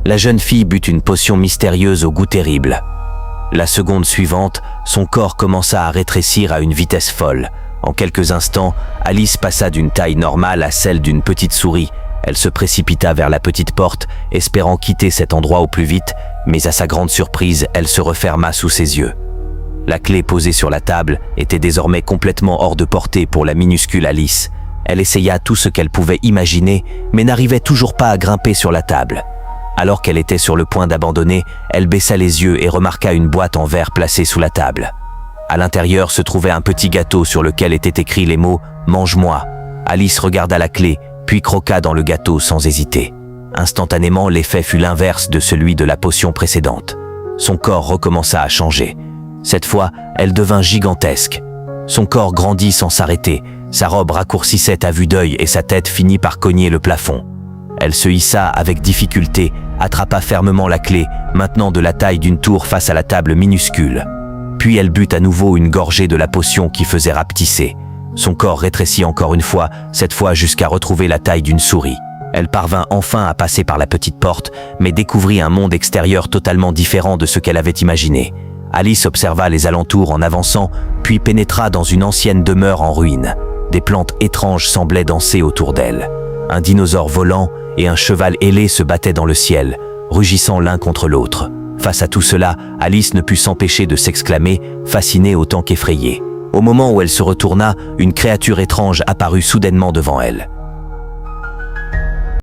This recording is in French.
La jeune fille but une potion mystérieuse au goût terrible. La seconde suivante, son corps commença à rétrécir à une vitesse folle. En quelques instants, Alice passa d'une taille normale à celle d'une petite souris. Elle se précipita vers la petite porte, espérant quitter cet endroit au plus vite, mais à sa grande surprise, elle se referma sous ses yeux. La clé posée sur la table était désormais complètement hors de portée pour la minuscule Alice. Elle essaya tout ce qu'elle pouvait imaginer, mais n'arrivait toujours pas à grimper sur la table. Alors qu'elle était sur le point d'abandonner, elle baissa les yeux et remarqua une boîte en verre placée sous la table. À l'intérieur se trouvait un petit gâteau sur lequel étaient écrits les mots « Mange-moi ». Alice regarda la clé, puis croqua dans le gâteau sans hésiter. Instantanément, l'effet fut l'inverse de celui de la potion précédente. Son corps recommença à changer. Cette fois, elle devint gigantesque. Son corps grandit sans s'arrêter, sa robe raccourcissait à vue d'œil et sa tête finit par cogner le plafond. Elle se hissa avec difficulté, attrapa fermement la clé, maintenant de la taille d'une tour face à la table minuscule. Puis elle but à nouveau une gorgée de la potion qui faisait rapetisser. Son corps rétrécit encore une fois, cette fois jusqu'à retrouver la taille d'une souris. Elle parvint enfin à passer par la petite porte, mais découvrit un monde extérieur totalement différent de ce qu'elle avait imaginé. Alice observa les alentours en avançant, puis pénétra dans une ancienne demeure en ruine. Des plantes étranges semblaient danser autour d'elle. Un dinosaure volant et un cheval ailé se battaient dans le ciel, rugissant l'un contre l'autre. Face à tout cela, Alice ne put s'empêcher de s'exclamer, fascinée autant qu'effrayée. Au moment où elle se retourna, une créature étrange apparut soudainement devant elle.